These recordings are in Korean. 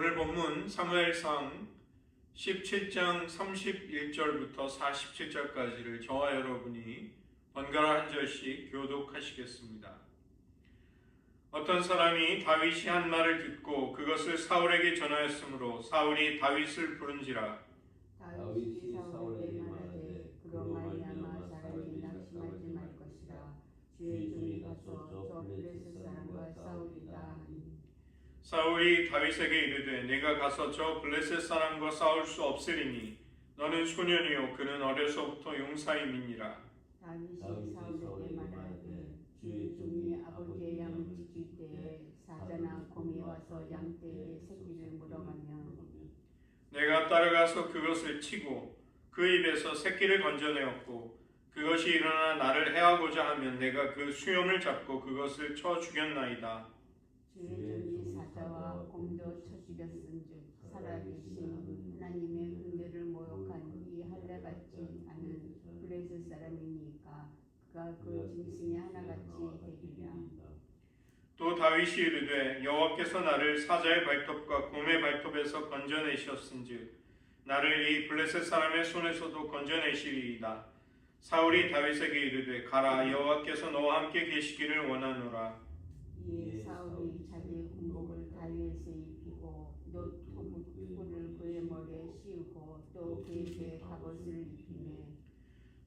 오늘 본문 사무엘상 17장 31절부터 47절까지를 저와 여러분이 번갈아 한 절씩 교독하시겠습니다. 어떤 사람이 다윗이 한 말을 듣고 그것을 사울에게 전하였으므로 사울이 다윗을 부른지라. 다윗이 사울에게 말하되 그로 말미암아 사람이 낙심하지 말 것이라. 주의 종이 가서 저 블레셋 사람과 싸우리다 하니. 사울이 다윗에게 이르되 내가 가서 저 블레셋 사람과 싸울 수 없으리니 너는 소년이요 그는 어려서부터 용사임이니라. 다윗이 사울에게 말하되 주의 종이 아버지의 양을 지킬 때에 사자나 곰이 와서 양떼의 새끼를 물어가며 내가 따라가서 그것을 치고 그 입에서 새끼를 건져내었고 그것이 일어나 나를 해하고자 하면 내가 그 수염을 잡고 그것을 쳐 죽였나이다. 주의 종이 사자와 곰도 쳐 죽였은즉 살아계신 하나님의 은혜를 모욕한 이 할례같지 않은 블레셋 사람이니까 그가 그 짐승의 하나같이 되리라. 또 다윗이 이르되 여호와께서 나를 사자의 발톱과 곰의 발톱에서 건져내셨은즉 나를 이 블레셋 사람의 손에서도 건져내시리이다. 사울이 다윗에게 이르되 가라 여호와께서 너와 함께 계시기를 원하노라. 이에 사울이 자기의 군복을 다윗에 입히고 노토불을 그의 머리에 씌우고 또 그의 배에 갑옷을 입히매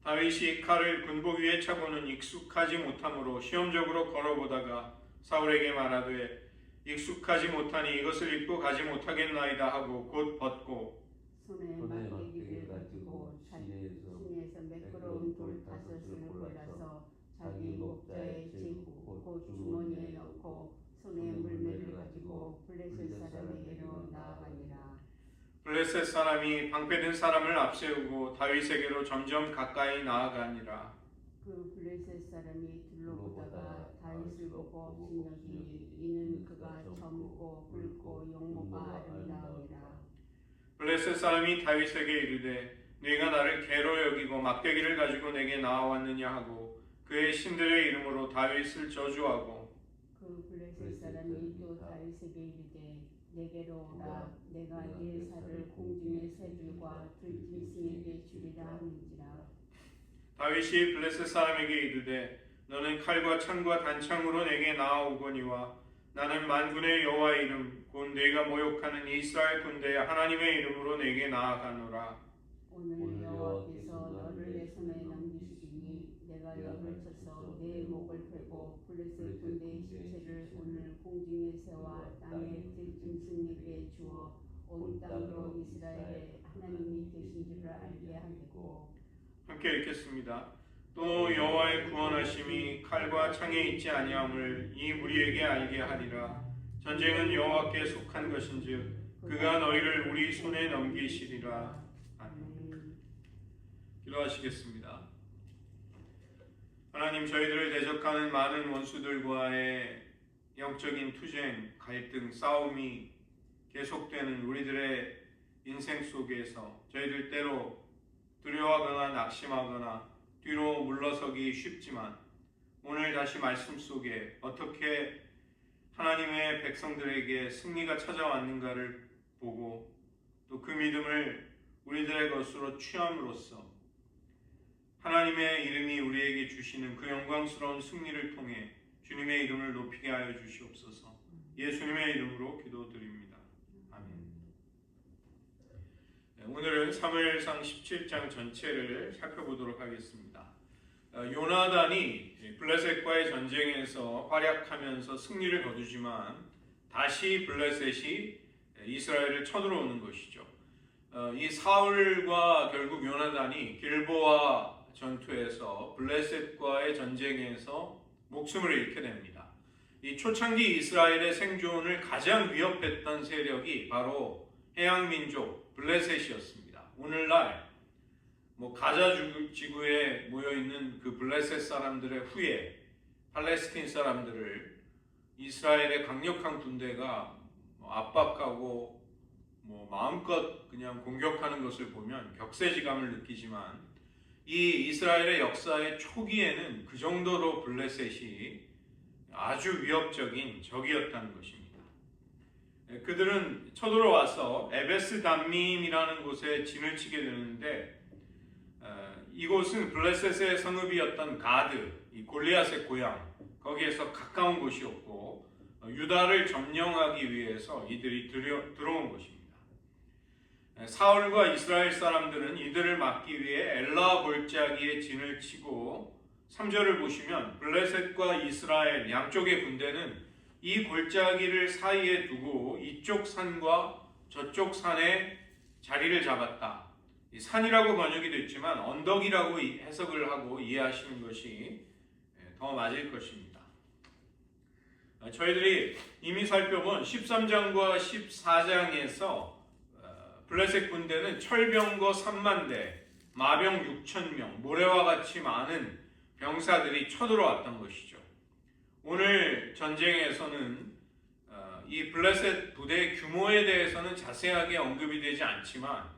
다윗이 칼을 군복 위에 차고는 익숙하지 못하므로 시험적으로 걸어보다가 사울에게 말하되 익숙하지 못하니 이것을 입고 가지 못하겠나이다 하고 곧 벗고 손에 막대기를 가지고 시내에서 매끄러운 돌 5을 골라서 자기 목자에 쥐고 곧 주머니에 넣고 손에 물매를 가지고 블레셋 사람에게로 나아가니라. 블레셋 사람이 방패든 사람을 앞세우고 다윗에게로 점점 가까이 나아가니라. 그 블레셋 사람이 둘러보다가 다윗을 보고 진역이 이는 그가 젊고 붉고 용모가 아름다우니라. 블레셋 사람이 다윗에게 이르되 네가 나를 개로 여기고 막대기를 가지고 내게 나아왔느냐 하고 그의 신들의 이름으로 다윗을 저주하고 그 블레셋 사람이 또 다윗에게 이르되 내게로 오라 내가 네 살을 공중의 새들과 들짐승에게 주리라 하는지라. 다윗이 블레셋 사람에게 이르되 너는 칼과 창과 단창으로 내게 나아오거니와 나는 만군의 여호와의 이름 곧 네가 모욕하는 이스라엘 군대의 하나님의 이름으로 내게 나아가노라. 오늘 여호와께서 너를 내 손에 넘기시니 내가 너를 쳐서 내 목을 베고 블레셋 군대의 시체를 오늘 공중의 새와 땅의 들짐승에게 주어 온 땅으로 이스라엘의 하나님이 계신 줄을 알게 하겠고. 함께 읽겠습니다. 또 여호와의 구원하심이 칼과 창에 있지 아니함을 이 무리에게 알게 하리라. 전쟁은 여호와께 속한 것인즉 그가 너희를 우리 손에 넘기시리라. 아멘. 기도하시겠습니다. 하나님, 저희들을 대적하는 많은 원수들과의 영적인 투쟁, 갈등, 싸움이 계속되는 우리들의 인생 속에서 저희들 때로 두려워하거나 낙심하거나 뒤로 물러서기 쉽지만 오늘 다시 말씀 속에 어떻게 하나님의 백성들에게 승리가 찾아왔는가를 보고 또 그 믿음을 우리들의 것으로 취함으로써 하나님의 이름이 우리에게 주시는 그 영광스러운 승리를 통해 주님의 이름을 높이게 하여 주시옵소서. 예수님의 이름으로 기도드립니다. 아멘. 오늘은 사무엘상 17장 전체를 살펴보도록 하겠습니다. 요나단이 블레셋과의 전쟁에서 활약하면서 승리를 거두지만 다시 블레셋이 이스라엘을 쳐들어오는 것이죠. 이 사울과 결국 요나단이 길보아 전투에서 블레셋과의 전쟁에서 목숨을 잃게 됩니다. 이 초창기 이스라엘의 생존을 가장 위협했던 세력이 바로 해양민족 블레셋이었습니다. 오늘날 가자 지구에 모여있는 그 블레셋 사람들의 후예 팔레스틴 사람들을 이스라엘의 강력한 군대가 압박하고 마음껏 그냥 공격하는 것을 보면 격세지감을 느끼지만 이 이스라엘의 역사의 초기에는 그 정도로 블레셋이 아주 위협적인 적이었다는 것입니다. 그들은 쳐들어와서 에베스 담밈이라는 곳에 진을 치게 되는데 이곳은 블레셋의 성읍이었던 가드, 이 골리앗의 고향, 거기에서 가까운 곳이었고 유다를 점령하기 위해서 이들이 들어온 것입니다. 사울과 이스라엘 사람들은 이들을 막기 위해 엘라 골짜기에 진을 치고 3절을 보시면 블레셋과 이스라엘 양쪽의 군대는 이 골짜기를 사이에 두고 이쪽 산과 저쪽 산에 자리를 잡았다. 산이라고 번역이 됐지만 언덕이라고 해석을 하고 이해하시는 것이 더 맞을 것입니다. 저희들이 이미 살펴본 13장과 14장에서 블레셋 군대는 철병거 3만 대, 마병 6천 명, 모래와 같이 많은 병사들이 쳐들어왔던 것이죠. 오늘 전쟁에서는 이 블레셋 부대의 규모에 대해서는 자세하게 언급이 되지 않지만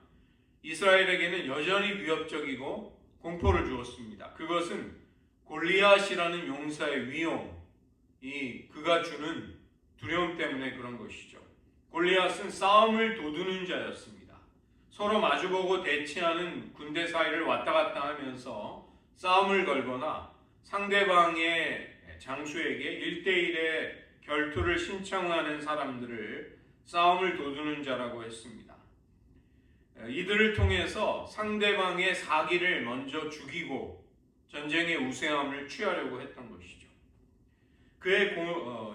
이스라엘에게는 여전히 위협적이고 공포를 주었습니다. 그것은 골리앗이라는 용사의 위용, 그가 주는 두려움 때문에 그런 것이죠. 골리앗은 싸움을 도두는 자였습니다. 서로 마주보고 대치하는 군대 사이를 왔다 갔다 하면서 싸움을 걸거나 상대방의 장수에게 1대1의 결투를 신청하는 사람들을 싸움을 도두는 자라고 했습니다. 이들을 통해서 상대방의 사기를 먼저 죽이고 전쟁의 우세함을 취하려고 했던 것이죠.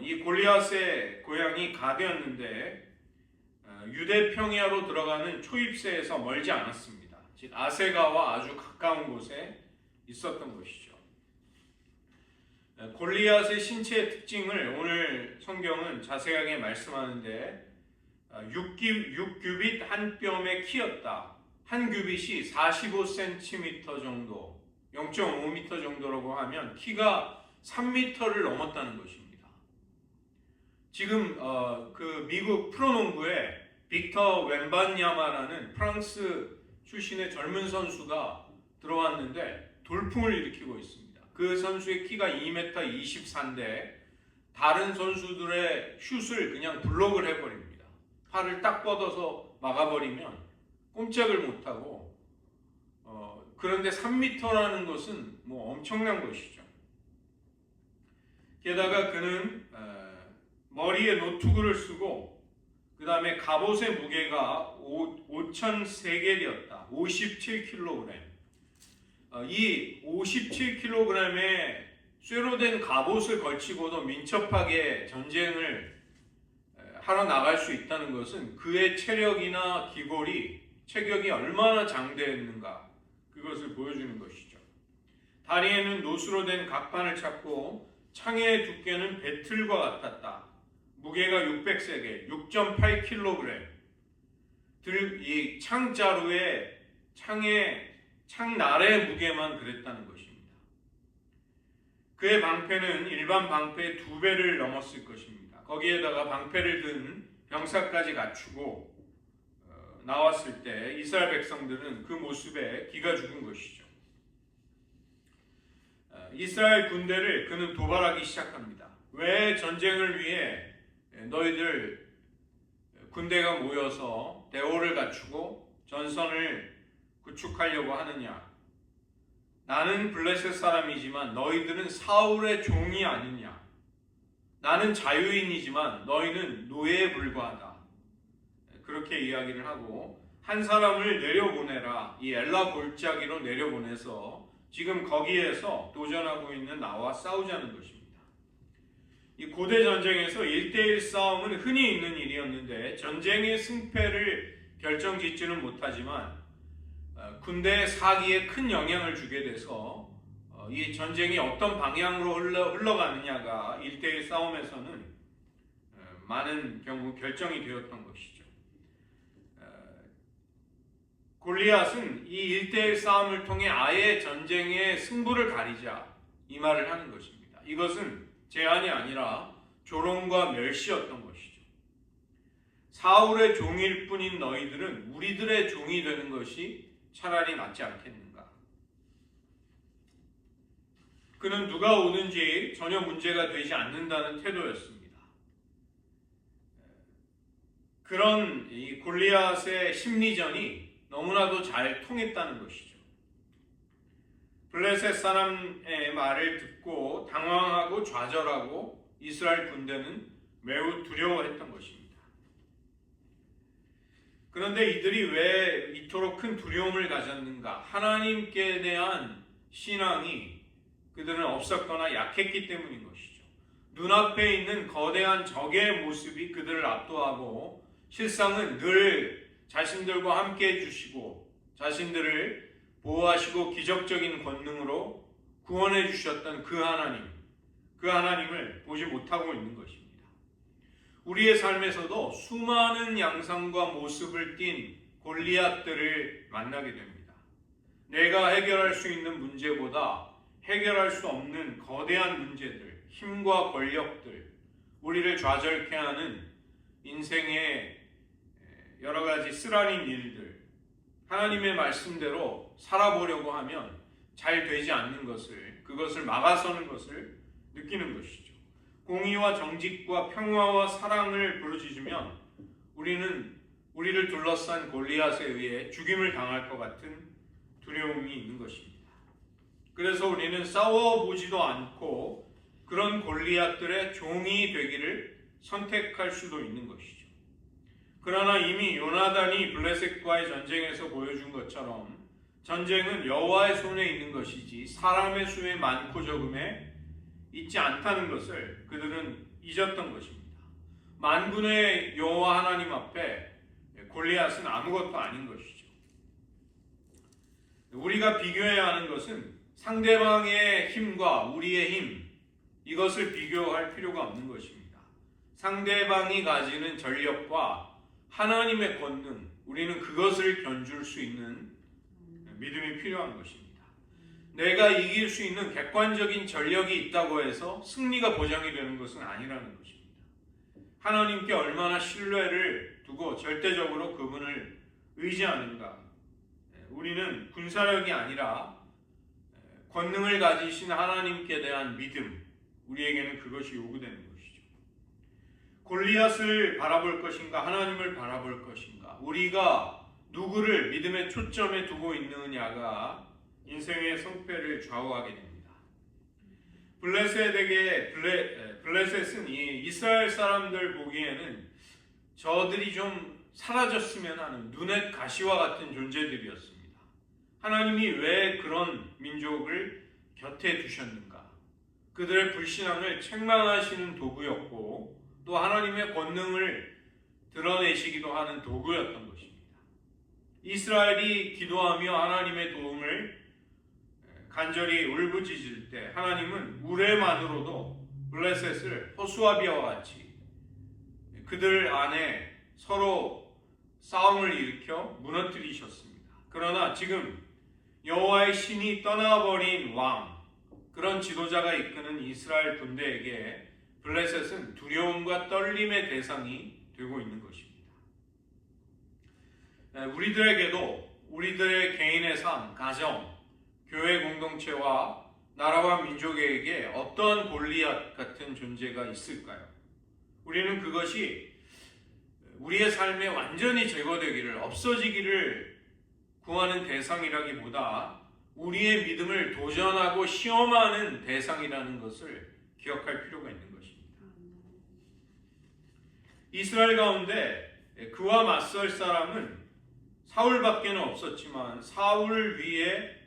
이 골리앗의 고향이 가드였는데 유대 평야로 들어가는 초입세에서 멀지 않았습니다. 즉 아세가와 아주 가까운 곳에 있었던 것이죠. 골리앗의 신체의 특징을 오늘 성경은 자세하게 말씀하는데 6규빗 한 뼘의 키였다. 한 규빗이 45cm 정도, 0.5m 정도라고 하면 키가 3m를 넘었다는 것입니다. 지금 그 미국 프로농구에 빅터 웬반야마라는 프랑스 출신의 젊은 선수가 들어왔는데 돌풍을 일으키고 있습니다. 그 선수의 키가 2m 24인데 다른 선수들의 슛을 그냥 블록을 해버립니다. 팔을 딱 뻗어서 막아버리면 꼼짝을 못하고 그런데 3m라는 것은 뭐 엄청난 것이죠. 게다가 그는 머리에 노트구를 쓰고 그 다음에 갑옷의 무게가 5,003개였다. 57kg. 이 57kg의 쇠로 된 갑옷을 걸치고도 민첩하게 전쟁을 하러 나갈 수 있다는 것은 그의 체력이나 체격이 얼마나 장대했는가 그것을 보여주는 것이죠. 다리에는 노수로 된 각판을 찾고 창의 두께는 배틀과 같았다. 무게가 600세겔, 6.8kg. 이 창자루의 창날의 무게만 그랬다는 것입니다. 그의 방패는 일반 방패의 2배를 넘었을 것입니다. 거기에다가 방패를 든 병사까지 갖추고 나왔을 때 이스라엘 백성들은 그 모습에 기가 죽은 것이죠. 이스라엘 군대를 그는 도발하기 시작합니다. 왜 전쟁을 위해 너희들 군대가 모여서 대오를 갖추고 전선을 구축하려고 하느냐? 나는 블레셋 사람이지만 너희들은 사울의 종이 아니냐? 나는 자유인이지만 너희는 노예에 불과하다. 그렇게 이야기를 하고 한 사람을 내려보내라. 이 엘라 골짜기로 내려보내서 지금 거기에서 도전하고 있는 나와 싸우자는 것입니다. 이 고대 전쟁에서 1대1 싸움은 흔히 있는 일이었는데 전쟁의 승패를 결정짓지는 못하지만 군대의 사기에 큰 영향을 주게 돼서 이 전쟁이 어떤 방향으로 흘러가느냐가 1대1 싸움에서는 많은 경우 결정이 되었던 것이죠. 골리앗은 이 1대1 싸움을 통해 아예 전쟁의 승부를 가리자 이 말을 하는 것입니다. 이것은 제한이 아니라 조롱과 멸시였던 것이죠. 사울의 종일 뿐인 너희들은 우리들의 종이 되는 것이 차라리 낫지 않겠는가? 그는 누가 오든지 전혀 문제가 되지 않는다는 태도였습니다. 그런 이 골리앗의 심리전이 너무나도 잘 통했다는 것이죠. 블레셋 사람의 말을 듣고 당황하고 좌절하고 이스라엘 군대는 매우 두려워했던 것입니다. 그런데 이들이 왜 이토록 큰 두려움을 가졌는가? 하나님께 대한 신앙이 그들은 없었거나 약했기 때문인 것이죠. 눈앞에 있는 거대한 적의 모습이 그들을 압도하고 실상은 늘 자신들과 함께 해주시고 자신들을 보호하시고 기적적인 권능으로 구원해 주셨던 그 하나님을 보지 못하고 있는 것입니다. 우리의 삶에서도 수많은 양상과 모습을 띤 골리앗들을 만나게 됩니다. 내가 해결할 수 있는 문제보다 해결할 수 없는 거대한 문제들, 힘과 권력들, 우리를 좌절케 하는 인생의 여러 가지 쓰라린 일들, 하나님의 말씀대로 살아보려고 하면 잘 되지 않는 것을, 그것을 막아서는 것을 느끼는 것이죠. 공의와 정직과 평화와 사랑을 부르짖으면 우리를 둘러싼 골리앗에 의해 죽임을 당할 것 같은 두려움이 있는 것입니다. 그래서 우리는 싸워보지도 않고 그런 골리앗들의 종이 되기를 선택할 수도 있는 것이죠. 그러나 이미 요나단이 블레셋과의 전쟁에서 보여준 것처럼 전쟁은 여호와의 손에 있는 것이지 사람의 수의 많고 적음에 있지 않다는 것을 그들은 잊었던 것입니다. 만군의 여호와 하나님 앞에 골리앗은 아무것도 아닌 것이죠. 우리가 비교해야 하는 것은 상대방의 힘과 우리의 힘, 이것을 비교할 필요가 없는 것입니다. 상대방이 가지는 전력과 하나님의 권능, 우리는 그것을 견줄 수 있는 믿음이 필요한 것입니다. 내가 이길 수 있는 객관적인 전력이 있다고 해서 승리가 보장이 되는 것은 아니라는 것입니다. 하나님께 얼마나 신뢰를 두고 절대적으로 그분을 의지하는가. 우리는 군사력이 아니라 권능을 가지신 하나님께 대한 믿음, 우리에게는 그것이 요구되는 것이죠. 골리앗을 바라볼 것인가, 하나님을 바라볼 것인가, 우리가 누구를 믿음의 초점에 두고 있느냐가 인생의 성패를 좌우하게 됩니다. 블레셋은 이 이스라엘 사람들 보기에는 저들이 좀 사라졌으면 하는 눈엣 가시와 같은 존재들이었습니다. 하나님이 왜 그런 민족을 곁에 두셨는가? 그들의 불신앙을 책망하시는 도구였고 또 하나님의 권능을 드러내시기도 하는 도구였던 것입니다. 이스라엘이 기도하며 하나님의 도움을 간절히 울부짖을 때 하나님은 우레만으로도 블레셋을 호수아비아와 같이 그들 안에 서로 싸움을 일으켜 무너뜨리셨습니다. 그러나 지금 여호와의 신이 떠나버린 왕, 그런 지도자가 이끄는 이스라엘 군대에게 블레셋은 두려움과 떨림의 대상이 되고 있는 것입니다. 우리들에게도 우리들의 개인의 삶, 가정, 교회 공동체와 나라와 민족에게 어떠한 골리앗 같은 존재가 있을까요? 우리는 그것이 우리의 삶에 완전히 제거되기를, 없어지기를 구하는 대상이라기보다 우리의 믿음을 도전하고 시험하는 대상이라는 것을 기억할 필요가 있는 것입니다. 이스라엘 가운데 그와 맞설 사람은 사울밖에는 없었지만 사울 위에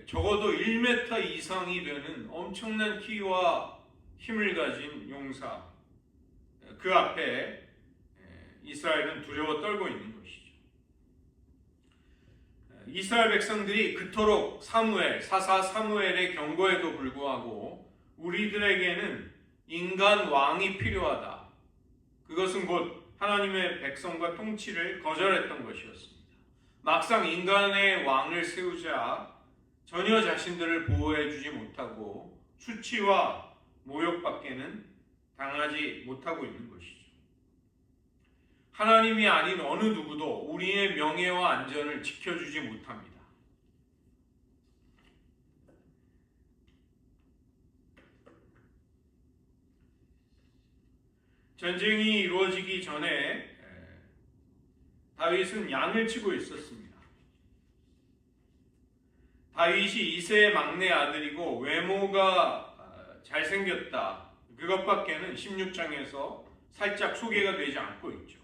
적어도 1m 이상이 되는 엄청난 키와 힘을 가진 용사, 그 앞에 이스라엘은 두려워 떨고 있는 것이죠. 이스라엘 백성들이 그토록 사사 사무엘의 경고에도 불구하고 우리들에게는 인간 왕이 필요하다. 그것은 곧 하나님의 백성과 통치를 거절했던 것이었습니다. 막상 인간의 왕을 세우자 전혀 자신들을 보호해 주지 못하고 수치와 모욕밖에는 당하지 못하고 있는 것이죠. 하나님이 아닌 어느 누구도 우리의 명예와 안전을 지켜주지 못합니다. 전쟁이 이루어지기 전에 다윗은 양을 치고 있었습니다. 다윗이 이새의 막내 아들이고 외모가 잘생겼다. 그것밖에는 16장에서 살짝 소개가 되지 않고 있죠.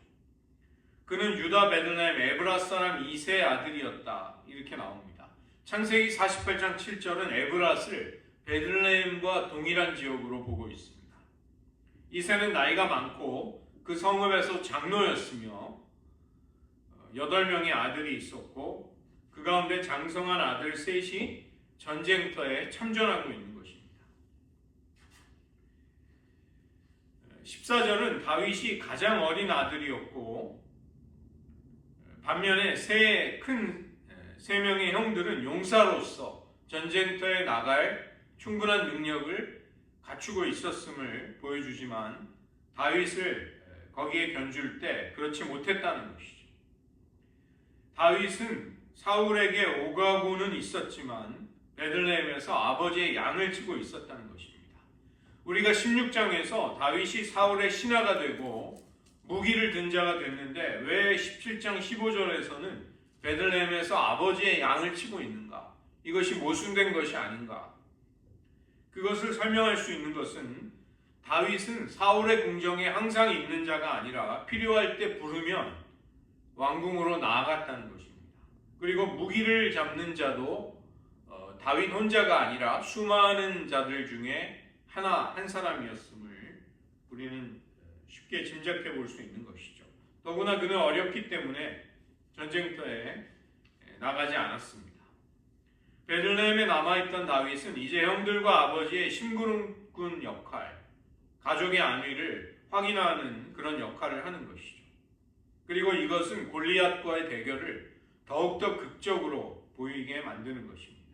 그는 유다 베들레헴 에브라 사람 이새의 아들이었다. 이렇게 나옵니다. 창세기 48장 7절은 에브랏을 베들레헴과 동일한 지역으로 보고 있습니다. 이새는 나이가 많고 그 성읍에서 장로였으며 8명의 아들이 있었고 그 가운데 장성한 아들 셋이 전쟁터에 참전하고 있는 것입니다. 14절은 다윗이 가장 어린 아들이었고 반면에 세 명의 형들은 용사로서 전쟁터에 나갈 충분한 능력을 갖추고 있었음을 보여주지만 다윗을 거기에 견줄 때 그렇지 못했다는 것이죠. 다윗은 사울에게 오가고는 있었지만 베들레헴에서 아버지의 양을 치고 있었다는 것입니다. 우리가 16장에서 다윗이 사울의 신하가 되고 무기를 든 자가 됐는데 왜 17장 15절에서는 베들레헴에서 아버지의 양을 치고 있는가? 이것이 모순된 것이 아닌가? 그것을 설명할 수 있는 것은 다윗은 사울의 궁정에 항상 있는 자가 아니라 필요할 때 부르면 왕궁으로 나아갔다는 것입니다. 그리고 무기를 잡는 자도 다윗 혼자가 아니라 수많은 자들 중에 한 사람이었음을 우리는 쉽게 짐작해 볼 수 있는 것이죠. 더구나 그는 어렸기 때문에 전쟁터에 나가지 않았습니다. 베들레헴에 남아있던 다윗은 이제 형들과 아버지의 심부름꾼 역할, 가족의 안위를 확인하는 그런 역할을 하는 것이죠. 그리고 이것은 골리앗과의 대결을 더욱더 극적으로 보이게 만드는 것입니다.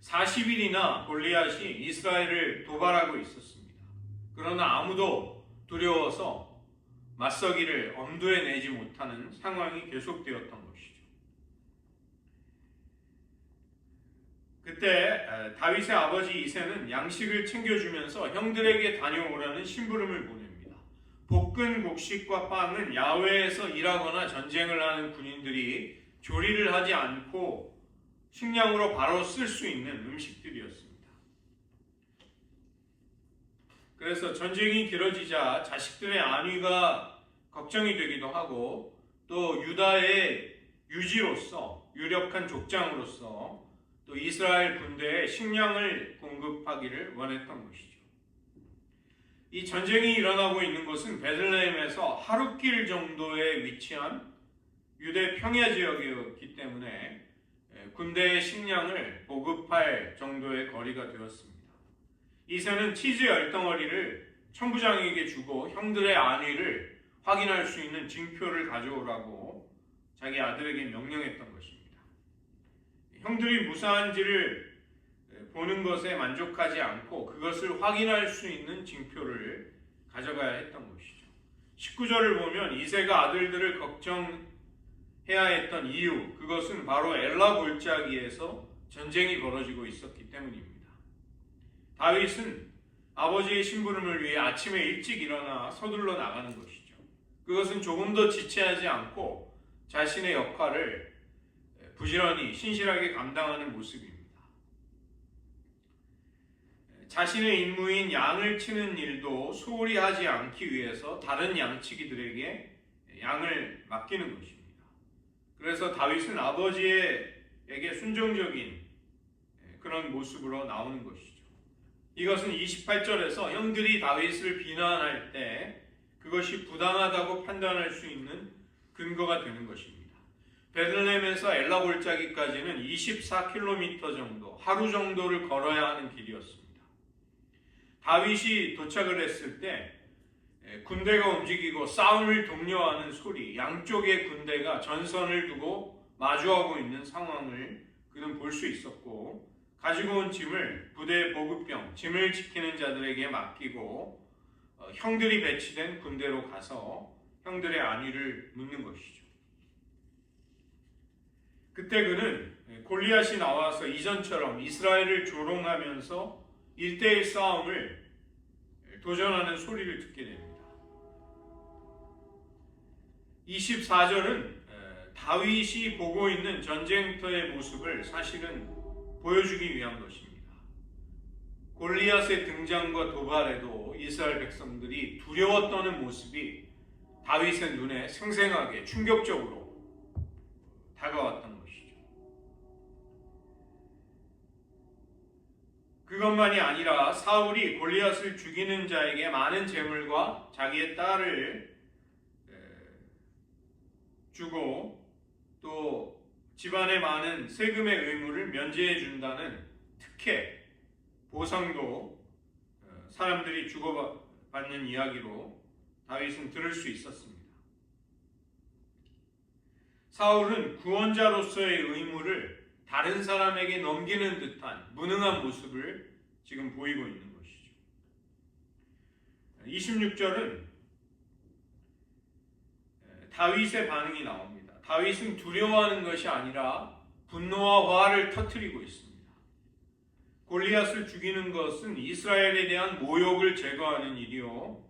40일이나 골리앗이 이스라엘을 도발하고 있었습니다. 그러나 아무도 두려워서 맞서기를 엄두에 내지 못하는 상황이 계속되었던 것이죠. 그때 다윗의 아버지 이새는 양식을 챙겨주면서 형들에게 다녀오라는 심부름을 보냅니다. 볶은 곡식과 빵은 야외에서 일하거나 전쟁을 하는 군인들이 조리를 하지 않고 식량으로 바로 쓸 수 있는 음식들이었습니다. 그래서 전쟁이 길어지자 자식들의 안위가 걱정이 되기도 하고 또 유다의 유지로서 유력한 족장으로서 또 이스라엘 군대에 식량을 공급하기를 원했던 것이죠. 이 전쟁이 일어나고 있는 곳은 베들레헴에서 하룻길 정도에 위치한 유대 평야 지역이었기 때문에 군대의 식량을 보급할 정도의 거리가 되었습니다. 이새는 치즈 10덩어리를 천부장에게 주고 형들의 안위를 확인할 수 있는 징표를 가져오라고 자기 아들에게 명령했던 것입니다. 형들이 무사한지를 보는 것에 만족하지 않고 그것을 확인할 수 있는 징표를 가져가야 했던 것이죠. 19절을 보면 이새가 아들들을 걱정해야 했던 이유, 그것은 바로 엘라 골짜기에서 전쟁이 벌어지고 있었기 때문입니다. 다윗은 아버지의 심부름을 위해 아침에 일찍 일어나 서둘러 나가는 것이죠. 그것은 조금 더 지체하지 않고 자신의 역할을 부지런히 신실하게 감당하는 모습입니다. 자신의 임무인 양을 치는 일도 소홀히 하지 않기 위해서 다른 양치기들에게 양을 맡기는 것입니다. 그래서 다윗은 아버지에게 순종적인 그런 모습으로 나오는 것이죠. 이것은 28절에서 형들이 다윗을 비난할 때 그것이 부당하다고 판단할 수 있는 근거가 되는 것입니다. 베들레헴에서 엘라 골짜기까지는 24km 정도, 하루 정도를 걸어야 하는 길이었습니다. 다윗이 도착을 했을 때 군대가 움직이고 싸움을 독려하는 소리, 양쪽의 군대가 전선을 두고 마주하고 있는 상황을 그는 볼 수 있었고, 가지고 온 짐을 부대 보급병, 짐을 지키는 자들에게 맡기고 형들이 배치된 군대로 가서 형들의 안위를 묻는 것이죠. 그때 그는 골리앗이 나와서 이전처럼 이스라엘을 조롱하면서 1대1 싸움을 도전하는 소리를 듣게 됩니다. 24절은 다윗이 보고 있는 전쟁터의 모습을 사실은 보여주기 위한 것입니다. 골리앗의 등장과 도발에도 이스라엘 백성들이 두려워 떠는 모습이 다윗의 눈에 생생하게 충격적으로 다가왔던 것이죠. 그것만이 아니라 사울이 골리앗을 죽이는 자에게 많은 재물과 자기의 딸을 주고 또 집안에 많은 세금의 의무를 면제해 준다는 특혜, 보상도 사람들이 주고받는 이야기로 다윗은 들을 수 있었습니다. 사울은 구원자로서의 의무를 다른 사람에게 넘기는 듯한 무능한 모습을 지금 보이고 있는 것이죠. 26절은 다윗의 반응이 나옵니다. 다윗은 두려워하는 것이 아니라 분노와 화를 터뜨리고 있습니다. 골리앗을 죽이는 것은 이스라엘에 대한 모욕을 제거하는 일이요,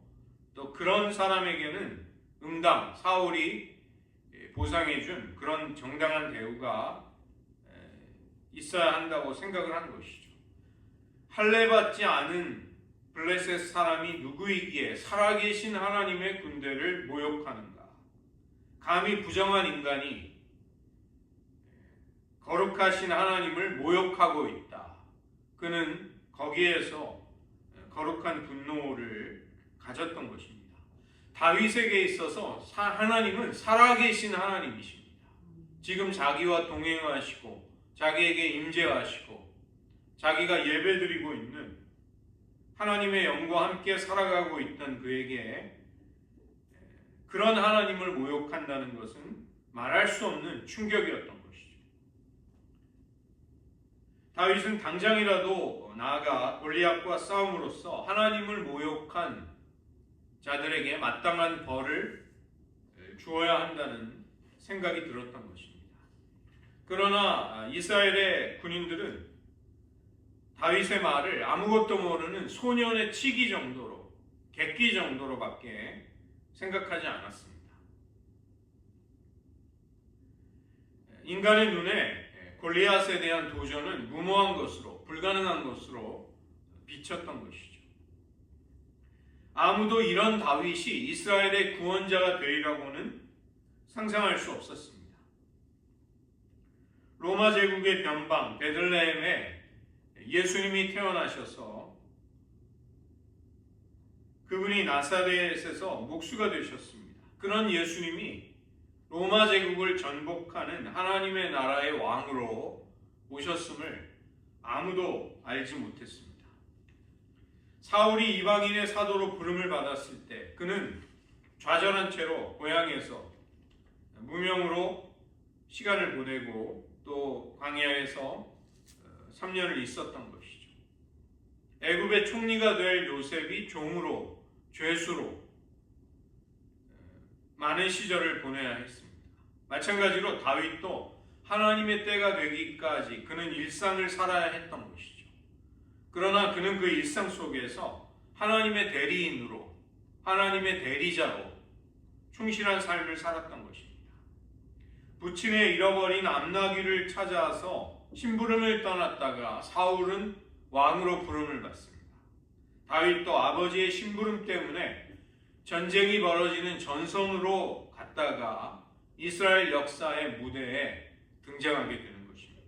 또 그런 사람에게는 응당, 사울이 보상해준 그런 정당한 대우가 있어야 한다고 생각을 한 것이죠. 할례받지 않은 블레셋 사람이 누구이기에 살아계신 하나님의 군대를 모욕하는가? 감히 부정한 인간이 거룩하신 하나님을 모욕하고 있다. 그는 거기에서 거룩한 분노를 가졌던 것입니다. 다윗에게 있어서 하나님은 살아계신 하나님이십니다. 지금 자기와 동행하시고 자기에게 임재하시고 자기가 예배드리고 있는 하나님의 영과 함께 살아가고 있던 그에게 그런 하나님을 모욕한다는 것은 말할 수 없는 충격이었던 것이죠. 다윗은 당장이라도 나아가 골리앗과 싸움으로써 하나님을 모욕한 자들에게 마땅한 벌을 주어야 한다는 생각이 들었던 것입니다. 그러나 이스라엘의 군인들은 다윗의 말을 아무것도 모르는 소년의 치기 정도로, 객기 정도로밖에 생각하지 않았습니다. 인간의 눈에 골리앗에 대한 도전은 무모한 것으로, 불가능한 것으로 비쳤던 것이죠. 아무도 이런 다윗이 이스라엘의 구원자가 되리라고는 상상할 수 없었습니다. 로마 제국의 변방 베들레헴에 예수님이 태어나셔서 그분이 나사렛에서 목수가 되셨습니다. 그런 예수님이 로마 제국을 전복하는 하나님의 나라의 왕으로 오셨음을 아무도 알지 못했습니다. 사울이 이방인의 사도로 부름을 받았을 때 그는 좌절한 채로 고향에서 무명으로 시간을 보내고 또 광야에서 3년을 있었던 것이죠. 애굽의 총리가 될 요셉이 종으로, 죄수로 많은 시절을 보내야 했습니다. 마찬가지로 다윗도 하나님의 때가 되기까지 그는 일상을 살아야 했던 것이죠. 그러나 그는 그 일상 속에서 하나님의 대리인으로, 하나님의 대리자로 충실한 삶을 살았던 것입니다. 부친의 잃어버린 암나귀를 찾아서 심부름을 떠났다가 사울은 왕으로 부름을 받습니다. 다윗도 아버지의 심부름 때문에 전쟁이 벌어지는 전선으로 갔다가 이스라엘 역사의 무대에 등장하게 되는 것입니다.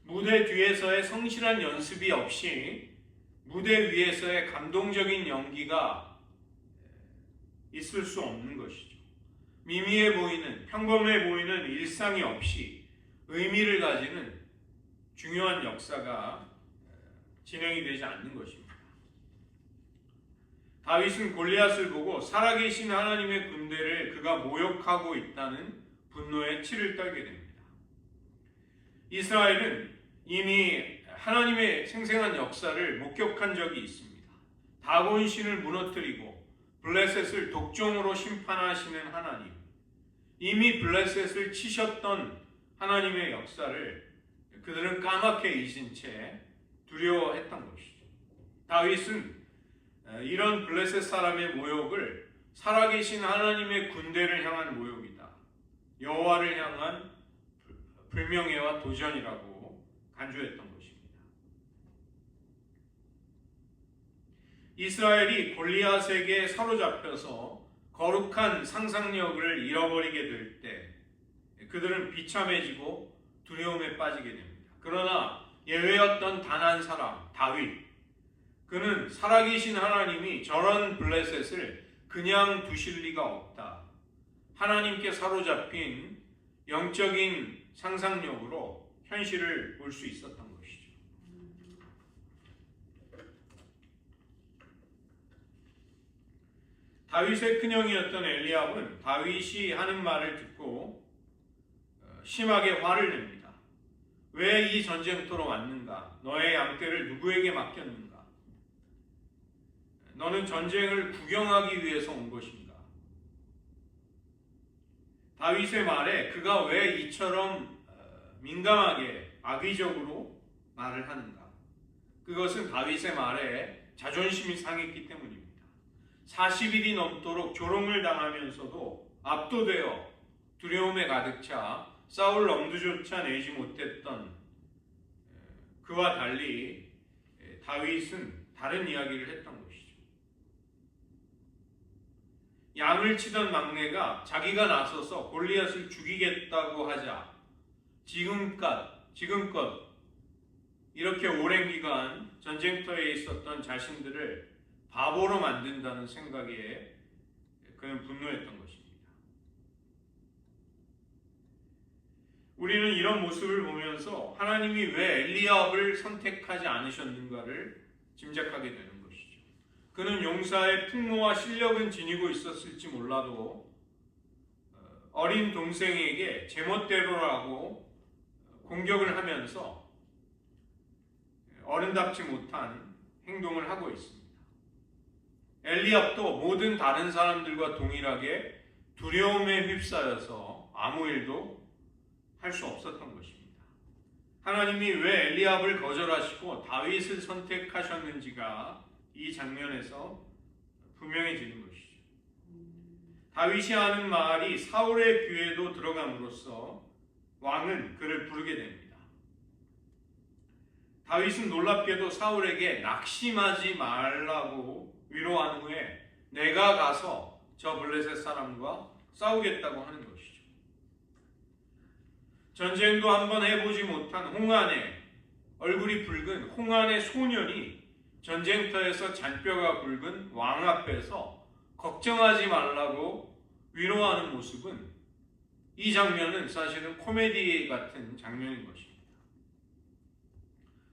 무대 뒤에서의 성실한 연습이 없이 무대 위에서의 감동적인 연기가 있을 수 없는 것이죠. 미미해 보이는, 평범해 보이는 일상이 없이 의미를 가지는 중요한 역사가 진행이 되지 않는 것입니다. 다윗은 골리앗을 보고 살아계신 하나님의 군대를 그가 모욕하고 있다는 분노에 치를 떨게 됩니다. 이스라엘은 이미 하나님의 생생한 역사를 목격한 적이 있습니다. 다곤 신을 무너뜨리고 블레셋을 독종으로 심판하시는 하나님, 이미 블레셋을 치셨던 하나님의 역사를 그들은 까맣게 잊은 채 두려워했던 것이죠. 다윗은 이런 블레셋 사람의 모욕을 살아계신 하나님의 군대를 향한 모욕이다. 여호와를 향한 불명예와 도전이라고 간주했던 것입니다. 이스라엘이 골리앗에게 사로잡혀서 거룩한 상상력을 잃어버리게 될 때 그들은 비참해지고 두려움에 빠지게 됩니다. 그러나 예외였던 단 한 사람, 다윗. 그는 살아계신 하나님이 저런 블레셋을 그냥 두실 리가 없다. 하나님께 사로잡힌 영적인 상상력으로 현실을 볼 수 있었던 것이죠. 다윗의 큰형이었던 엘리압은 다윗이 하는 말을 듣고 심하게 화를 냅니다. 왜 이 전쟁터로 왔는가? 너의 양떼를 누구에게 맡겼는가? 너는 전쟁을 구경하기 위해서 온 것인가? 다윗의 말에 그가 왜 이처럼 민감하게 악의적으로 말을 하는가? 그것은 다윗의 말에 자존심이 상했기 때문입니다. 40일이 넘도록 조롱을 당하면서도 압도되어 두려움에 가득 차 싸울 엄두조차 내지 못했던 그와 달리 다윗은 다른 이야기를 했던 것이죠. 양을 치던 막내가 자기가 나서서 골리앗을 죽이겠다고 하자 지금껏 이렇게 오랜 기간 전쟁터에 있었던 자신들을 바보로 만든다는 생각에 그는 분노했던 것입니다. 우리는 이런 모습을 보면서 하나님이 왜 엘리압을 선택하지 않으셨는가를 짐작하게 되는 것이죠. 그는 용사의 풍모와 실력은 지니고 있었을지 몰라도 어린 동생에게 제멋대로라고 공격을 하면서 어른답지 못한 행동을 하고 있습니다. 엘리압도 모든 다른 사람들과 동일하게 두려움에 휩싸여서 아무 일도 할 수 없었던 것입니다. 하나님이 왜 엘리압을 거절하시고 다윗을 선택하셨는지가 이 장면에서 분명해지는 것이죠. 다윗이 하는 말이 사울의 귀에도 들어감으로써 왕은 그를 부르게 됩니다. 다윗은 놀랍게도 사울에게 낙심하지 말라고 위로한 후에 내가 가서 저 블레셋 사람과 싸우겠다고 하는 것이죠. 전쟁도 한번 해보지 못한 홍안의 얼굴이 붉은 홍안의 소년이 전쟁터에서 잔뼈가 굵은 왕 앞에서 걱정하지 말라고 위로하는 모습은 이 장면은 사실은 코미디 같은 장면인 것입니다.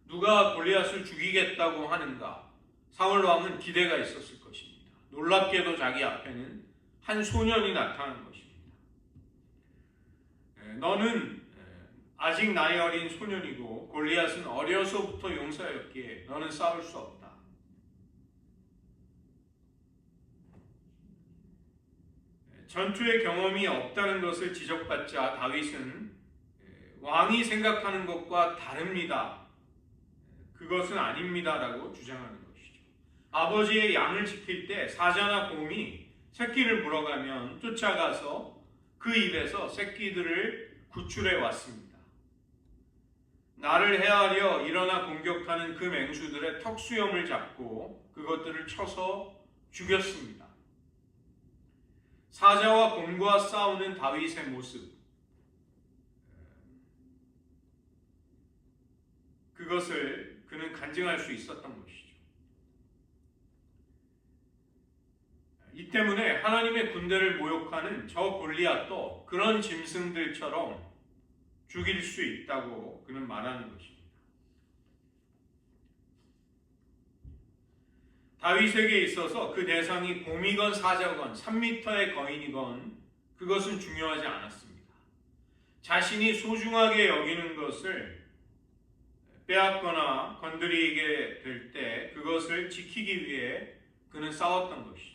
누가 골리앗을 죽이겠다고 하는가? 사울 왕은 기대가 있었을 것입니다. 놀랍게도 자기 앞에는 한 소년이 나타난 것입니다. 너는 아직 나이 어린 소년이고 골리앗은 어려서부터 용사였기에 너는 싸울 수 없다. 전투의 경험이 없다는 것을 지적받자 다윗은 왕이 생각하는 것과 다릅니다. 그것은 아닙니다라고 주장하는 것이죠. 아버지의 양을 지킬 때 사자나 곰이 새끼를 물어가면 쫓아가서 그 입에서 새끼들을 구출해 왔습니다. 나를 헤아려 일어나 공격하는 그 맹수들의 턱수염을 잡고 그것들을 쳐서 죽였습니다. 사자와 곰과 싸우는 다윗의 모습, 그것을 그는 간증할 수 있었던 것이죠. 이 때문에 하나님의 군대를 모욕하는 저 골리앗도 그런 짐승들처럼 죽일 수 있다고 그는 말하는 것입니다. 다윗에게 있어서 그 대상이 곰이건 사자건 3m의 거인이건 그것은 중요하지 않았습니다. 자신이 소중하게 여기는 것을 빼앗거나 건드리게 될 때 그것을 지키기 위해 그는 싸웠던 것이죠.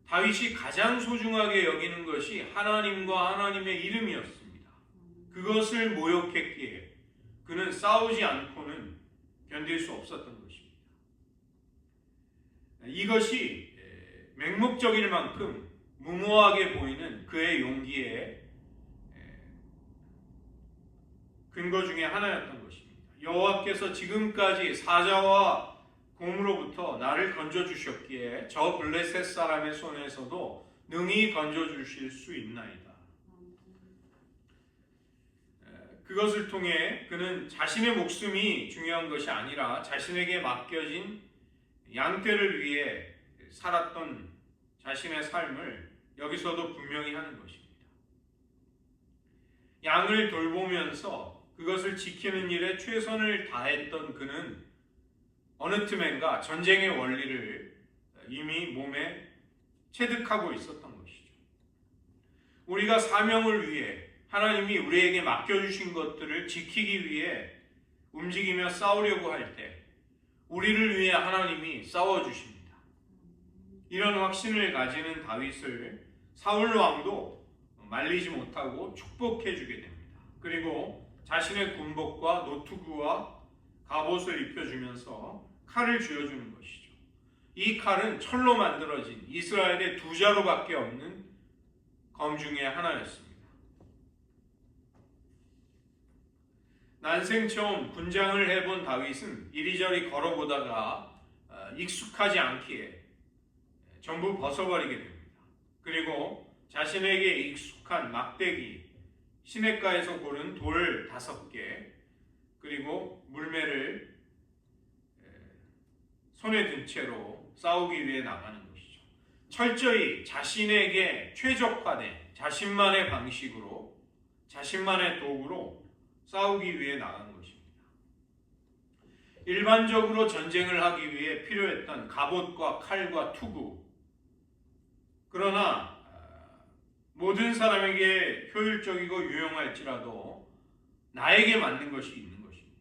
다윗이 가장 소중하게 여기는 것이 하나님과 하나님의 이름이었습니다. 그것을 모욕했기에 그는 싸우지 않고는 견딜 수 없었던 것입니다. 이것이 맹목적일 만큼 무모하게 보이는 그의 용기에 근거 중에 하나였던 것입니다. 여호와께서 지금까지 사자와 곰으로부터 나를 건져주셨기에 저 블레셋 사람의 손에서도 능히 건져주실 수 있나이다. 그것을 통해 그는 자신의 목숨이 중요한 것이 아니라 자신에게 맡겨진 양떼를 위해 살았던 자신의 삶을 여기서도 분명히 하는 것입니다. 양을 돌보면서 그것을 지키는 일에 최선을 다했던 그는 어느 틈엔가 전쟁의 원리를 이미 몸에 체득하고 있었던 것이죠. 우리가 사명을 위해 하나님이 우리에게 맡겨주신 것들을 지키기 위해 움직이며 싸우려고 할 때 우리를 위해 하나님이 싸워주십니다. 이런 확신을 가지는 다윗을 사울 왕도 말리지 못하고 축복해 주게 됩니다. 그리고 자신의 군복과 노투구와 갑옷을 입혀주면서 칼을 쥐어주는 것이죠. 이 칼은 철로 만들어진 이스라엘의 두 자루밖에 없는 검 중에 하나였습니다. 난생 처음 군장을 해본 다윗은 이리저리 걸어보다가 익숙하지 않기에 전부 벗어버리게 됩니다. 그리고 자신에게 익숙한 막대기, 시냇가에서 고른 돌 5개, 그리고 물매를 손에 든 채로 싸우기 위해 나가는 것이죠. 철저히 자신에게 최적화된 자신만의 방식으로, 자신만의 도구로 싸우기 위해 나간 것입니다. 일반적으로 전쟁을 하기 위해 필요했던 갑옷과 칼과 투구, 그러나 모든 사람에게 효율적이고 유용할지라도 나에게 맞는 것이 있는 것입니다.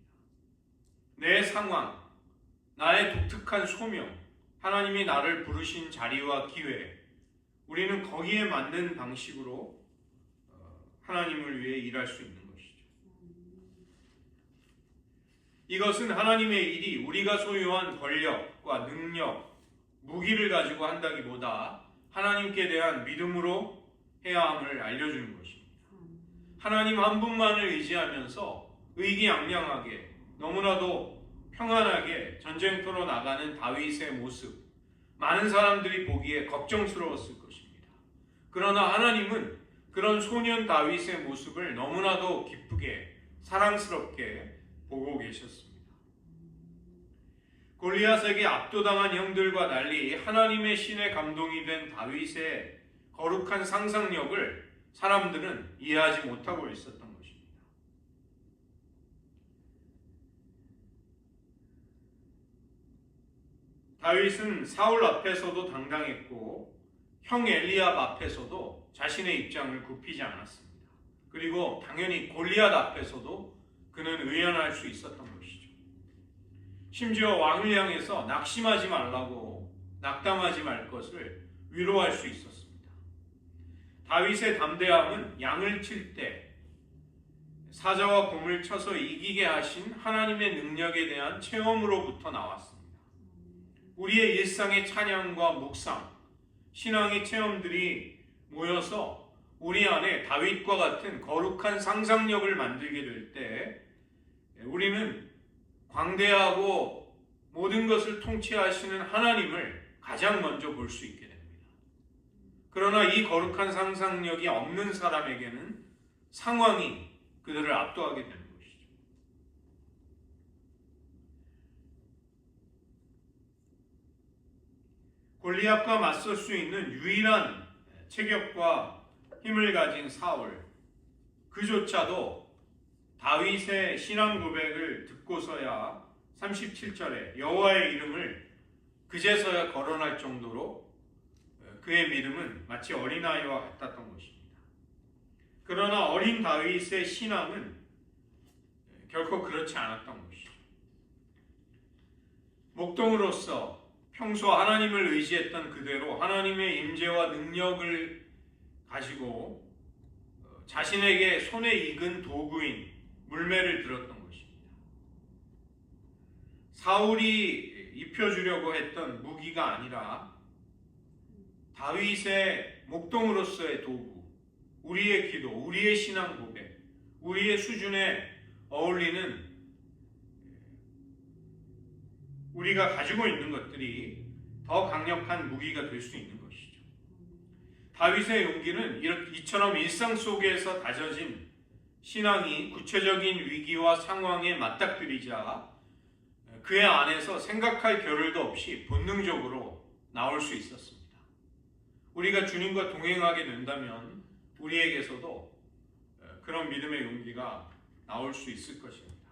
내 상황, 나의 독특한 소명, 하나님이 나를 부르신 자리와 기회, 우리는 거기에 맞는 방식으로 하나님을 위해 일할 수 있는 것이죠. 이것은 하나님의 일이 우리가 소유한 권력과 능력, 무기를 가지고 한다기보다 하나님께 대한 믿음으로 해야 함을 알려주는 것입니다. 하나님 한 분만을 의지하면서 의기양양하게 너무나도 평안하게 전쟁터로 나가는 다윗의 모습, 많은 사람들이 보기에 걱정스러웠을 것입니다. 그러나 하나님은 그런 소년 다윗의 모습을 너무나도 기쁘게 사랑스럽게 보고 계셨습니다. 골리앗에게 압도당한 형들과 달리 하나님의 신에 감동이 된 다윗의 거룩한 상상력을 사람들은 이해하지 못하고 있었던 것입니다. 다윗은 사울 앞에서도 당당했고 형 엘리압 앞에서도 자신의 입장을 굽히지 않았습니다. 그리고 당연히 골리앗 앞에서도 그는 의연할 수 있었던 것이죠. 심지어 왕을 향해서 낙심하지 말라고 낙담하지 말 것을 위로할 수 있었습니다. 다윗의 담대함은 양을 칠 때 사자와 곰을 쳐서 이기게 하신 하나님의 능력에 대한 체험으로부터 나왔습니다. 우리의 일상의 찬양과 묵상, 신앙의 체험들이 모여서 우리 안에 다윗과 같은 거룩한 상상력을 만들게 될 때 우리는 광대하고 모든 것을 통치하시는 하나님을 가장 먼저 볼 수 있게 됩니다. 그러나 이 거룩한 상상력이 없는 사람에게는 상황이 그들을 압도하게 되는 것이죠. 골리앗과 맞설 수 있는 유일한 체격과 힘을 가진 사울, 그조차도 다윗의 신앙 고백을 듣고서야 37절에 여호와의 이름을 그제서야 거론할 정도로 그의 믿음은 마치 어린아이와 같았던 것입니다. 그러나 어린 다윗의 신앙은 결코 그렇지 않았던 것이죠. 목동으로서 평소 하나님을 의지했던 그대로 하나님의 임재와 능력을 가지고 자신에게 손에 익은 도구인 물매를 들었던 것입니다. 사울이 입혀주려고 했던 무기가 아니라 다윗의 목동으로서의 도구, 우리의 기도, 우리의 신앙 고백, 우리의 수준에 어울리는 우리가 가지고 있는 것들이 더 강력한 무기가 될 수 있는 것이죠. 다윗의 용기는 이처럼 일상 속에서 다져진 신앙이 구체적인 위기와 상황에 맞닥뜨리자 그의 안에서 생각할 겨를도 없이 본능적으로 나올 수 있었습니다. 우리가 주님과 동행하게 된다면 우리에게서도 그런 믿음의 용기가 나올 수 있을 것입니다.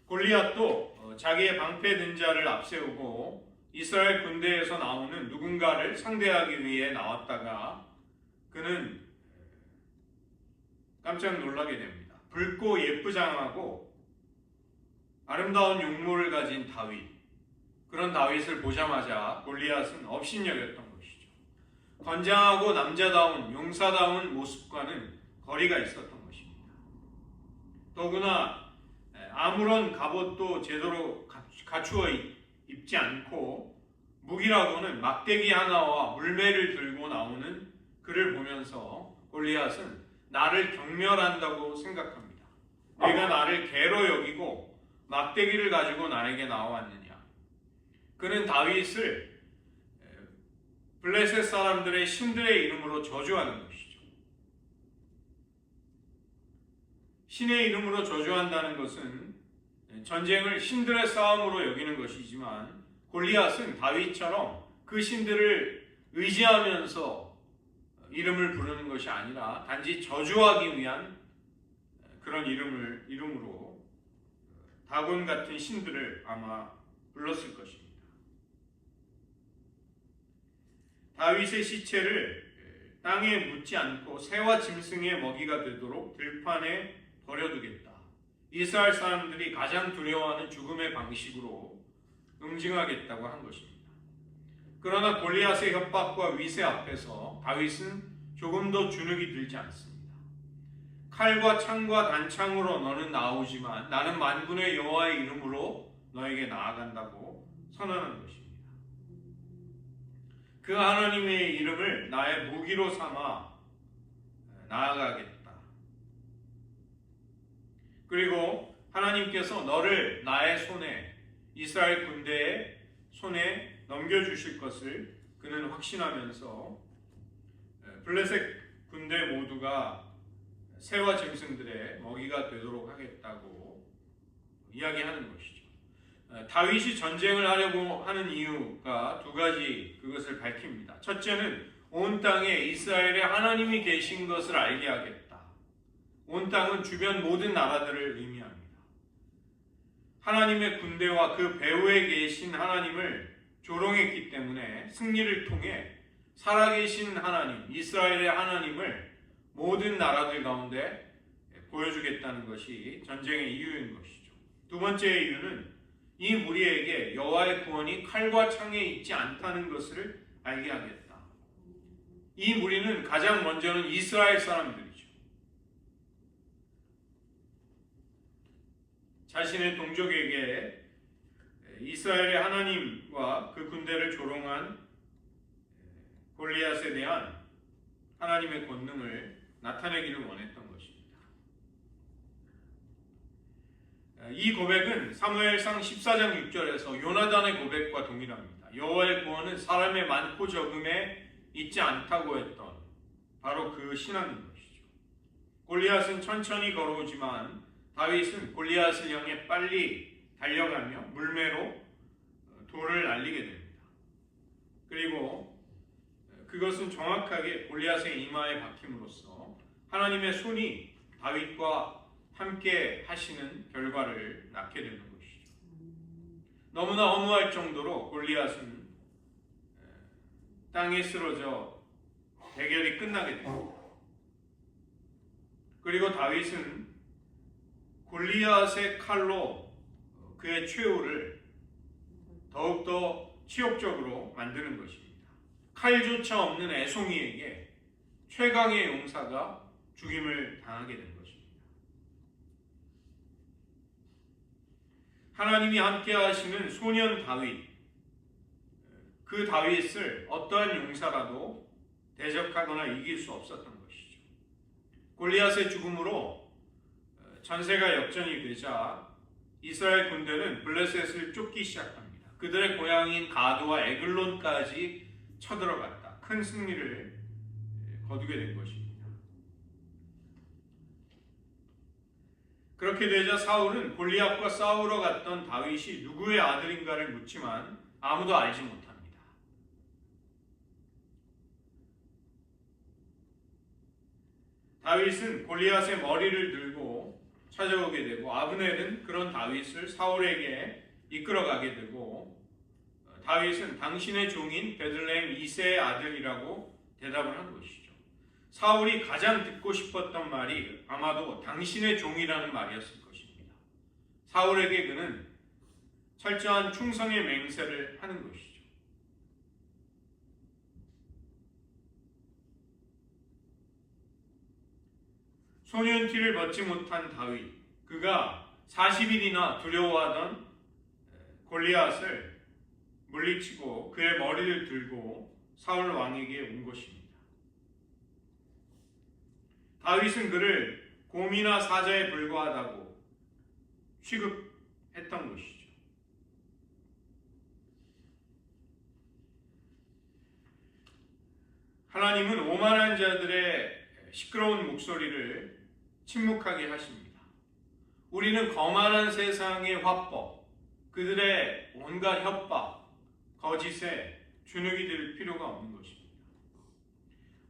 골리앗도 자기의 방패든 자를 앞세우고 이스라엘 군대에서 나오는 누군가를 상대하기 위해 나왔다가 그는 깜짝 놀라게 됩니다. 붉고 예쁘장하고 아름다운 용모를 가진 다윗, 그런 다윗을 보자마자 골리앗은 업신여겼던 것이죠. 건장하고 남자다운 용사다운 모습과는 거리가 있었던 것입니다. 더구나 아무런 갑옷도 제대로 갖추어 입지 않고 무기라고는 막대기 하나와 물매를 들고 나오는 그를 보면서 골리앗은 나를 경멸한다고 생각합니다. 내가 나를 개로 여기고 막대기를 가지고 나에게 나왔느냐. 그는 다윗을 블레셋 사람들의 신들의 이름으로 저주하는 것이죠. 신의 이름으로 저주한다는 것은 전쟁을 신들의 싸움으로 여기는 것이지만 골리앗은 다윗처럼 그 신들을 의지하면서 이름을 부르는 것이 아니라 단지 저주하기 위한 그런 이름으로 다곤 같은 신들을 아마 불렀을 것입니다. 다윗의 시체를 땅에 묻지 않고 새와 짐승의 먹이가 되도록 들판에 버려두겠다. 이스라엘 사람들이 가장 두려워하는 죽음의 방식으로 응징하겠다고 한 것입니다. 그러나 골리앗의 협박과 위세 앞에서 다윗은 조금도 주눅이 들지 않습니다. 칼과 창과 단창으로 너는 나오지만 나는 만군의 여호와의 이름으로 너에게 나아간다고 선언한 것입니다. 그 하나님의 이름을 나의 무기로 삼아 나아가겠다. 그리고 하나님께서 너를 나의 손에, 이스라엘 군대의 손에 넘겨주실 것을 그는 확신하면서 블레셋 군대 모두가 새와 짐승들의 먹이가 되도록 하겠다고 이야기하는 것이죠. 다윗이 전쟁을 하려고 하는 이유가 두 가지 그것을 밝힙니다. 첫째는 온 땅에 이스라엘의 하나님이 계신 것을 알게 하겠다. 온 땅은 주변 모든 나라들을 의미합니다. 하나님의 군대와 그 배후에 계신 하나님을 조롱했기 때문에 승리를 통해 살아계신 하나님, 이스라엘의 하나님을 모든 나라들 가운데 보여주겠다는 것이 전쟁의 이유인 것이죠. 두 번째 이유는 이 무리에게 여호와의 구원이 칼과 창에 있지 않다는 것을 알게 하겠다. 이 무리는 가장 먼저는 이스라엘 사람들이죠. 자신의 동족에게 이스라엘의 하나님과 그 군대를 조롱한 골리앗에 대한 하나님의 권능을 나타내기를 원했던 것입니다. 이 고백은 사무엘상 14장 6절에서 요나단의 고백과 동일합니다. 여호와의 구원은 사람의 많고 적음에 있지 않다고 했던 바로 그 신앙인 것이죠. 골리앗은 천천히 걸어오지만 다윗은 골리앗을 향해 빨리 달려가며 물매로 돌을 날리게 됩니다. 그리고 그것은 정확하게 골리앗의 이마에 박힘으로써 하나님의 손이 다윗과 함께 하시는 결과를 낳게 되는 것이죠. 너무나 허무할 정도로 골리앗은 땅에 쓰러져 대결이 끝나게 됩니다. 그리고 다윗은 골리앗의 칼로 그의 최후를 더욱더 치욕적으로 만드는 것입니다. 칼조차 없는 애송이에게 최강의 용사가 죽임을 당하게 된 것입니다. 하나님이 함께 하시는 소년 다윗, 그 다윗을 어떠한 용사라도 대적하거나 이길 수 없었던 것이죠. 골리앗의 죽음으로 전세가 역전이 되자 이스라엘 군대는 블레셋을 쫓기 시작합니다. 그들의 고향인 가드와 에글론까지 쳐들어갔다. 큰 승리를 거두게 된 것입니다. 그렇게 되자 사울은 골리앗과 싸우러 갔던 다윗이 누구의 아들인가를 묻지만 아무도 알지 못합니다. 다윗은 골리앗의 머리를 들고 찾아오게 되고 아브넬은 그런 다윗을 사울에게 이끌어가게 되고 다윗은 당신의 종인 베들레헴 이새의 아들이라고 대답을 한 것이죠. 사울이 가장 듣고 싶었던 말이 아마도 당신의 종이라는 말이었을 것입니다. 사울에게 그는 철저한 충성의 맹세를 하는 것이죠. 소년티를 벗지 못한 다윗, 그가 40일이나 두려워하던 골리앗을 물리치고 그의 머리를 들고 사울 왕에게 온 것입니다. 다윗은 그를 곰이나 사자에 불과하다고 취급했던 것이죠. 하나님은 오만한 자들의 시끄러운 목소리를 침묵하게 하십니다. 우리는 거만한 세상의 화법, 그들의 온갖 협박, 거짓에 주눅이 들 필요가 없는 것입니다.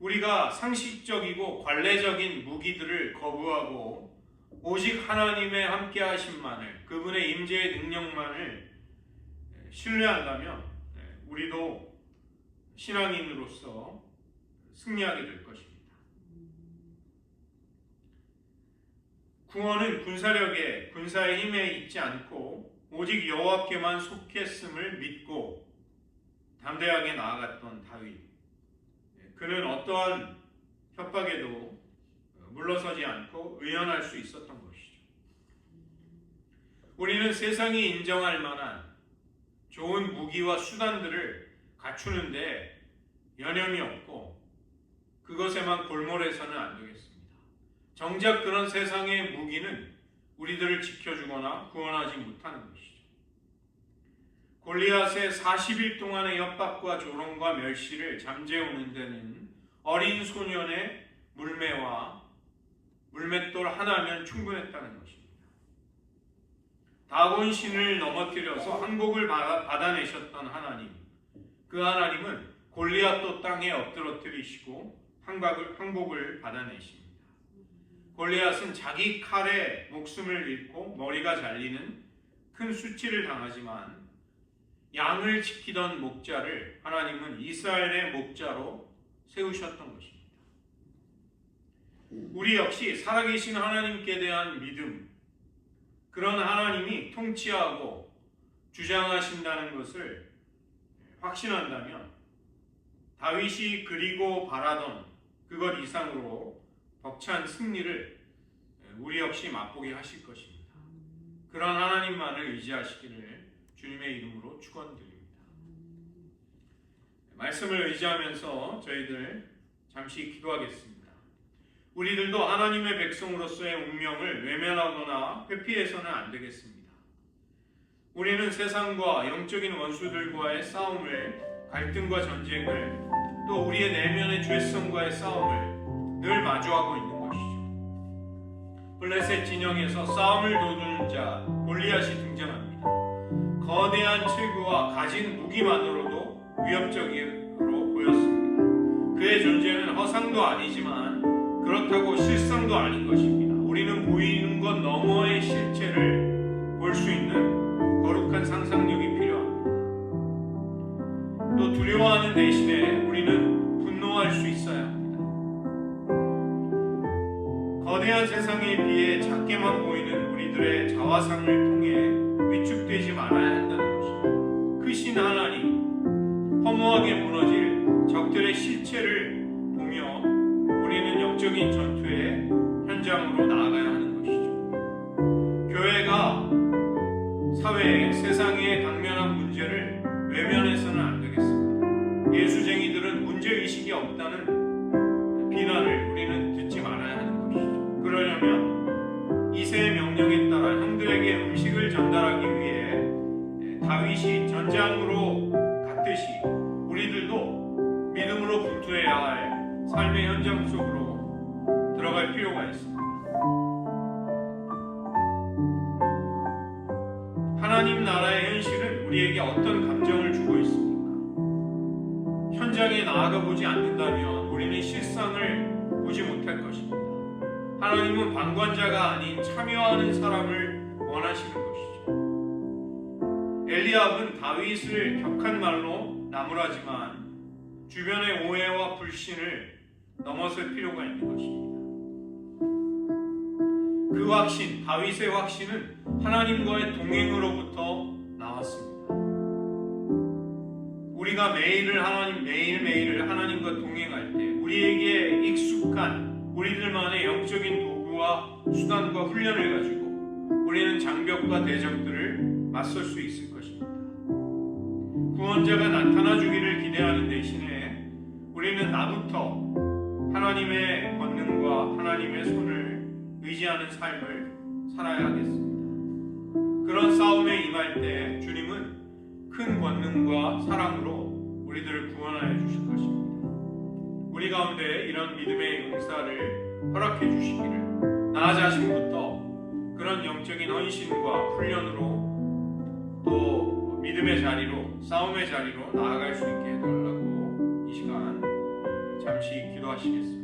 우리가 상식적이고 관례적인 무기들을 거부하고 오직 하나님의 함께하심만을, 그분의 임재의 능력만을 신뢰한다면 우리도 신앙인으로서 승리하게 될 것입니다. 구원은 군사력에, 군사의 힘에 있지 않고 오직 여호와께만 속했음을 믿고 담대하게 나아갔던 다윗. 그는 어떠한 협박에도 물러서지 않고 의연할 수 있었던 것이죠. 우리는 세상이 인정할 만한 좋은 무기와 수단들을 갖추는데 여념이 없고 그것에만 골몰해서는 안 되겠습니다. 정작 그런 세상의 무기는 우리들을 지켜주거나 구원하지 못하는 것이죠. 골리앗의 40일 동안의 협박과 조롱과 멸시를 잠재우는 데는 어린 소년의 물매와 물맷돌 하나면 충분했다는 것입니다. 다곤 신을 넘어뜨려서 항복을 받아내셨던 하나님, 그 하나님은 골리앗도 땅에 엎드러뜨리시고 항복을 받아내십니다. 골리앗은 자기 칼에 목숨을 잃고 머리가 잘리는 큰 수치를 당하지만 양을 지키던 목자를 하나님은 이스라엘의 목자로 세우셨던 것입니다. 우리 역시 살아계신 하나님께 대한 믿음, 그런 하나님이 통치하고 주장하신다는 것을 확신한다면 다윗이 그리고 바라던 그것 이상으로 벅찬 승리를 우리 역시 맛보게 하실 것입니다. 그런 하나님만을 의지하시기를 주님의 이름으로 축원드립니다. 말씀을 의지하면서 저희들 잠시 기도하겠습니다. 우리들도 하나님의 백성으로서의 운명을 외면하거나 회피해서는 안 되겠습니다. 우리는 세상과 영적인 원수들과의 싸움을, 갈등과 전쟁을, 또 우리의 내면의 죄성과의 싸움을 늘 마주하고 있는 것이죠. 블레셋 진영에서 싸움을 도두는 자 골리앗이 등장합니다. 거대한 칠구와 가진 무기만으로도 위협적으로 보였습니다. 그의 존재는 허상도 아니지만 그렇다고 실상도 아닌 것입니다. 우리는 보이는 것 너머의 실체를 볼 수 있는 거룩한 상상력이 필요합니다. 또 두려워하는 대신에 우리는 분노할 수 있어야 합니다. 거대한 세상에 비해 작게만 보이는 우리들의 자화상을 통해 위축되지 말아야 한다는 것입니다. 크신 하나님, 허무하게 무너질 적들의 실체를 보며 우리는 영적인 전투의 현장으로 나아가야 하는 것이죠. 교회가 사회에 음식이 없다는 비난을 우리는 듣지 말아야 하는 것이죠. 그러려면 이새의 명령에 따라 형들에게 음식을 전달하기 위해 다윗이 전장으로 갔듯이 우리들도 믿음으로 분투해야 할 삶의 현장 속으로 들어갈 필요가 있습니다. 하나님 나라의 현실은 우리에게 어떤 감정을 주고 있습니까? 현장에 나아가 보지 않는다면 우리는 실상을 보지 못할 것입니다. 하나님은 방관자가 아닌 참여하는 사람을 원하시는 것이죠. 엘리압은 다윗을 격한 말로 나무라지만 주변의 오해와 불신을 넘어설 필요가 있는 것입니다. 그 확신, 다윗의 확신은 하나님과의 동행으로부터 나왔습니다. 우리가 매일매일을 하나님과 동행할 때 우리에게 익숙한 우리들만의 영적인 도구와 수단과 훈련을 가지고 우리는 장벽과 대적들을 맞설 수 있을 것입니다. 구원자가 나타나 주기를 기대하는 대신에 우리는 나부터 하나님의 권능과 하나님의 손을 의지하는 삶을 살아야 하겠습니다. 그런 싸움에 임할 때 주님은 큰 권능과 사랑으로 우리들을 구원하여 주실 것입니다. 우리 가운데 이런 믿음의 용사를 허락해 주시기를 나 자신부터 그런 영적인 헌신과 훈련으로 또 믿음의 자리로 싸움의 자리로 나아갈 수 있게 해달라고 이 시간 잠시 기도하시겠습니다.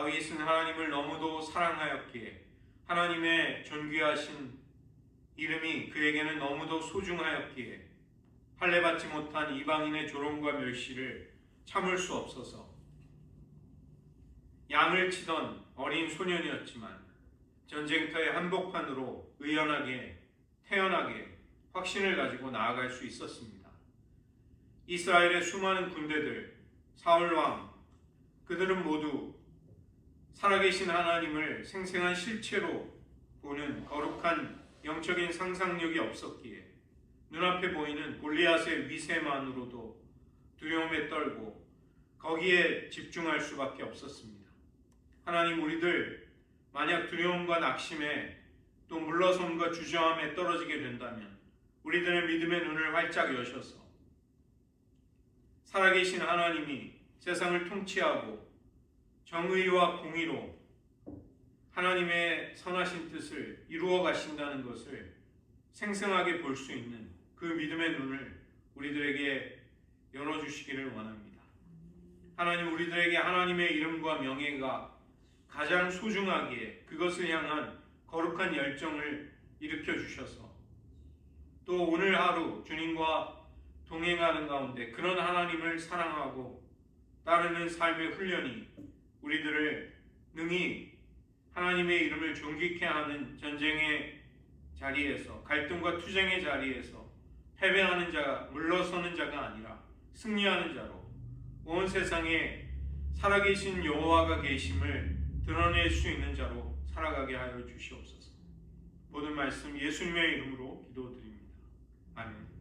다윗은 하나님을 너무도 사랑하였기에 하나님의 존귀하신 이름이 그에게는 너무도 소중하였기에 할례받지 못한 이방인의 조롱과 멸시를 참을 수 없어서 양을 치던 어린 소년이었지만 전쟁터의 한복판으로 의연하게 태연하게 확신을 가지고 나아갈 수 있었습니다. 이스라엘의 수많은 군대들, 사울왕, 그들은 모두 살아계신 하나님을 생생한 실체로 보는 거룩한 영적인 상상력이 없었기에 눈앞에 보이는 골리앗의 위세만으로도 두려움에 떨고 거기에 집중할 수밖에 없었습니다. 하나님, 우리들 만약 두려움과 낙심에 또 물러섬과 주저함에 떨어지게 된다면 우리들의 믿음의 눈을 활짝 여셔서 살아계신 하나님이 세상을 통치하고 정의와 공의로 하나님의 선하신 뜻을 이루어 가신다는 것을 생생하게 볼 수 있는 그 믿음의 눈을 우리들에게 열어주시기를 원합니다. 하나님, 우리들에게 하나님의 이름과 명예가 가장 소중하기에 그것을 향한 거룩한 열정을 일으켜 주셔서 또 오늘 하루 주님과 동행하는 가운데 그런 하나님을 사랑하고 따르는 삶의 훈련이 우리들을 능히 하나님의 이름을 존귀케 하는 전쟁의 자리에서, 갈등과 투쟁의 자리에서 패배하는 자, 물러서는 자가 아니라 승리하는 자로 온 세상에 살아계신 여호와가 계심을 드러낼 수 있는 자로 살아가게 하여 주시옵소서. 모든 말씀 예수님의 이름으로 기도드립니다. 아멘.